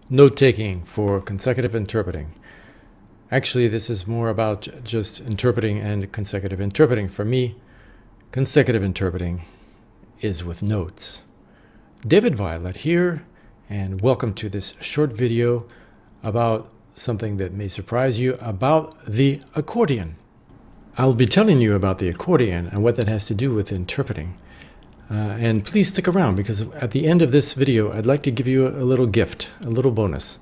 Note-taking for consecutive interpreting. Actually, this is more about just interpreting and consecutive interpreting. For me, consecutive interpreting is with notes. David Violet here, and welcome to this short video about something that may surprise you about the accordion. I'll be telling you about the accordion and what that has to do with interpreting. And please stick around, because at the end of this video, I'd like to give you a little gift, a little bonus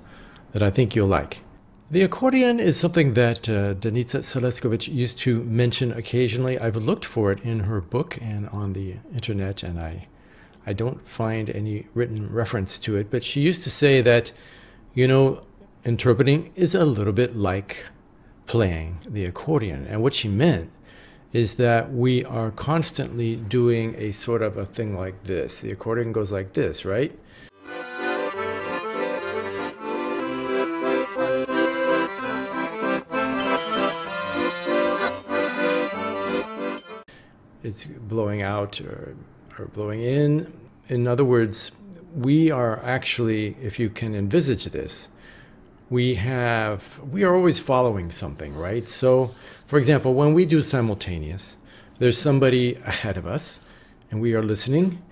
that I think you'll like. The accordion is something that Danica Seleskovich used to mention occasionally. I've looked for it in her book and on the internet, and I don't find any written reference to it. But she used to say that, you know, interpreting is a little bit like playing the accordion. And what she meant is that we are constantly doing a sort of a thing like this. The accordion goes like this, right? It's blowing out or blowing in. In other words, we are actually, if you can envisage this, we are always following something, right? So, for example, when we do simultaneous, there's somebody ahead of us, and we are listening.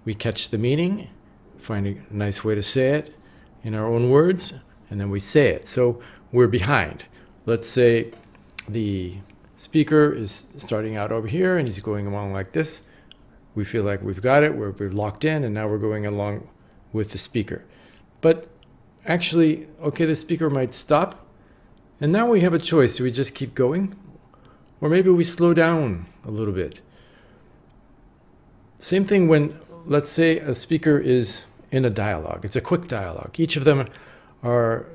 We catch the meaning, find a nice way to say it in our own words, and then we say it. So we're behind. Let's say the speaker is starting out over here, and he's going along like this. We feel like we've got it, we're locked in, and now we're going along with the speaker. But actually, okay, the speaker might stop, and now we have a choice. Do we just keep going? Or maybe we slow down a little bit. Same thing when, let's say, a speaker is in a dialogue. It's a quick dialogue. Each of them are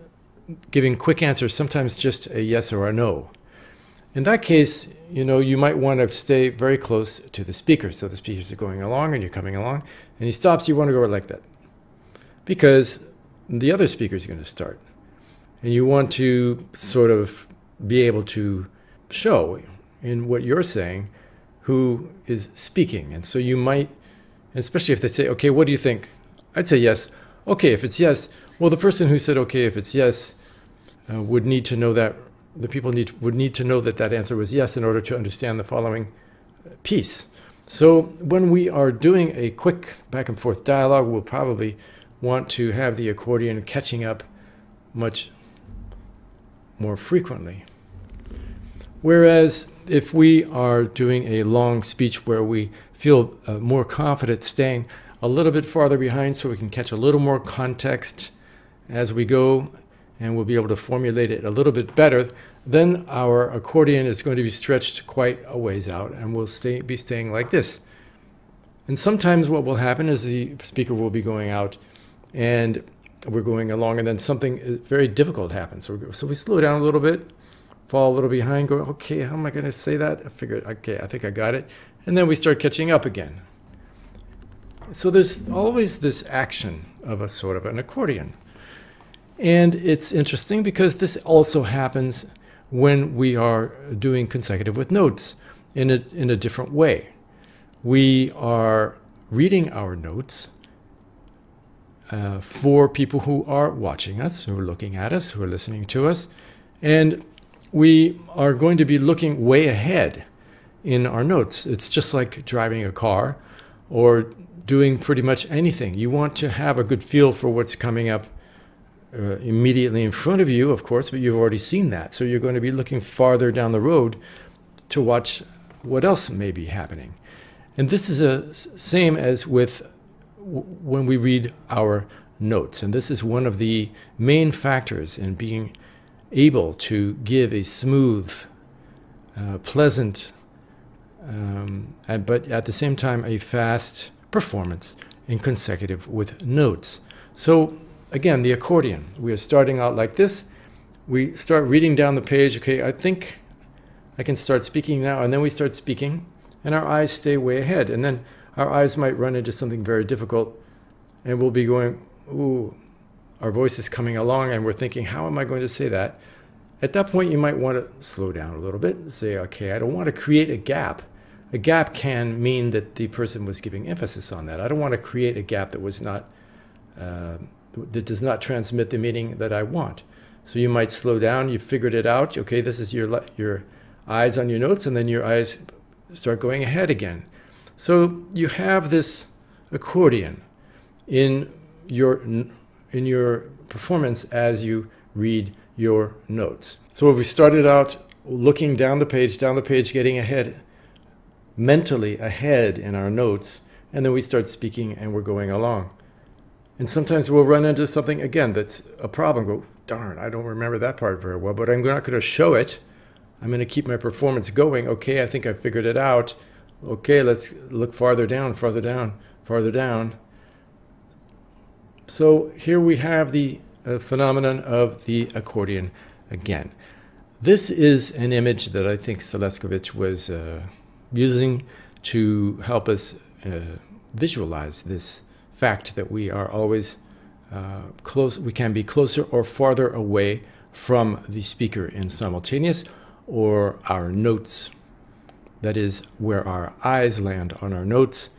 giving quick answers, sometimes just a yes or a no. In that case, you know, you might want to stay very close to the speaker. So the speakers are going along and you're coming along, and he stops, you want to go like that, because the other speaker is going to start. And you want to sort of be able to show in what you're saying who is speaking. And so you might, especially if they say, okay, what do you think? I'd say yes. Okay, if it's yes, well, the person who said, okay, if it's yes, would need to know that, the people would need to know that that answer was yes in order to understand the following piece. So when we are doing a quick back and forth dialogue, we'll probably want to have the accordion catching up much more frequently. Whereas if we are doing a long speech where we feel more confident staying a little bit farther behind so we can catch a little more context as we go, and we'll be able to formulate it a little bit better, then our accordion is going to be stretched quite a ways out, and we'll be staying like this. And sometimes what will happen is the speaker will be going out and we're going along, and then something very difficult happens. So we slow down a little bit, fall a little behind, go, okay, how am I going to say that? I figured, okay, I think I got it. And then we start catching up again. So there's always this action of a sort of an accordion. And it's interesting because this also happens when we are doing consecutive with notes in a different way. We are reading our notes for people who are watching us, who are looking at us, who are listening to us. And we are going to be looking way ahead in our notes. It's just like driving a car or doing pretty much anything. You want to have a good feel for what's coming up immediately in front of you, of course, but you've already seen that. So you're going to be looking farther down the road to watch what else may be happening. And this is the same as with when we read our notes. And this is one of the main factors in being able to give a smooth, pleasant, but at the same time a fast performance in consecutive with notes. So again, the accordion, we are starting out like this. We start reading down the page. Okay, I think I can start speaking now. And then we start speaking, and our eyes stay way ahead. And then our eyes might run into something very difficult, and we'll be going, ooh, our voice is coming along, and we're thinking, how am I going to say that? At that point, you might want to slow down a little bit and say, okay, I don't want to create a gap. A gap can mean that the person was giving emphasis on that. I don't want to create a gap that was not that does not transmit the meaning that I want. So you might slow down, you figured it out, okay, this is your eyes on your notes, and then your eyes start going ahead again. So you have this accordion in your performance as you read your notes. So if we started out looking down the page, getting ahead, mentally ahead in our notes, and then we start speaking and we're going along. And sometimes we'll run into something, again, that's a problem. Go, darn, I don't remember that part very well, but I'm not going to show it. I'm going to keep my performance going. Okay, I think I figured it out. Okay, let's look farther down, farther down, farther down. So here we have the phenomenon of the accordion again. This is an image that I think Seleskovich was using to help us visualize this fact that we are always close. We can be closer or farther away from the speaker in simultaneous, or our notes. That is where our eyes land on our notes,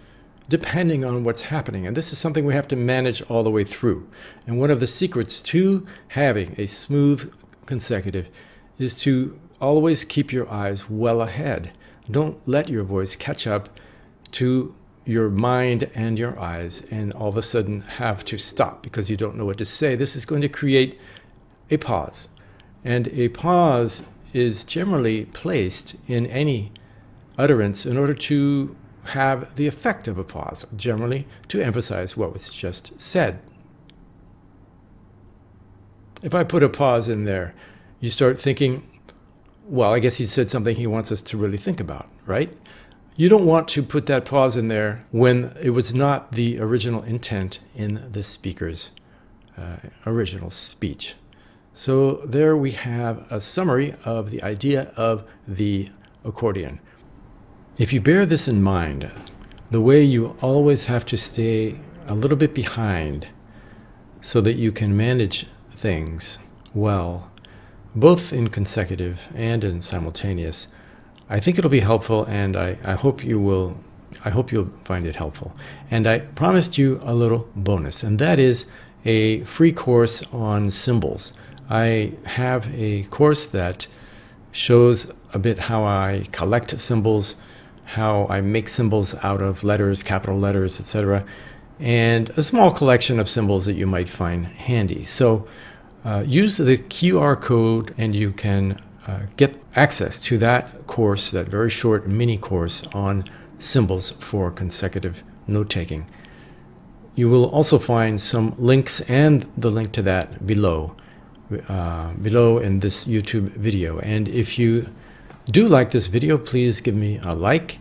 depending on what's happening. And this is something we have to manage all the way through. And one of the secrets to having a smooth consecutive is to always keep your eyes well ahead. Don't let your voice catch up to your mind and your eyes and all of a sudden have to stop because you don't know what to say. This is going to create a pause. And a pause is generally placed in any utterance in order to have the effect of a pause, generally to emphasize what was just said. If I put a pause in there, you start thinking, well, I guess he said something he wants us to really think about, right? You don't want to put that pause in there when it was not the original intent in the speaker's original speech. So there we have a summary of the idea of the accordion. If you bear this in mind, the way you always have to stay a little bit behind so that you can manage things well, both in consecutive and in simultaneous, I think it'll be helpful, and I hope you'll find it helpful. And I promised you a little bonus, and that is a free course on symbols. I have a course that shows a bit how I collect symbols, how I make symbols out of letters, capital letters, etc., and a small collection of symbols that you might find handy. So use the QR code and you can get access to that course, that very short mini course on symbols for consecutive note-taking. You will also find some links and the link to that below in this YouTube video. And if you do like this video, please give me a like,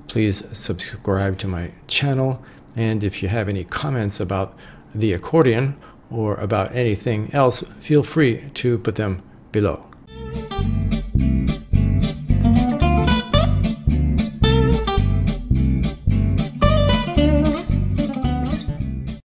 please subscribe to my channel, and if you have any comments about the accordion or about anything else, feel free to put them below.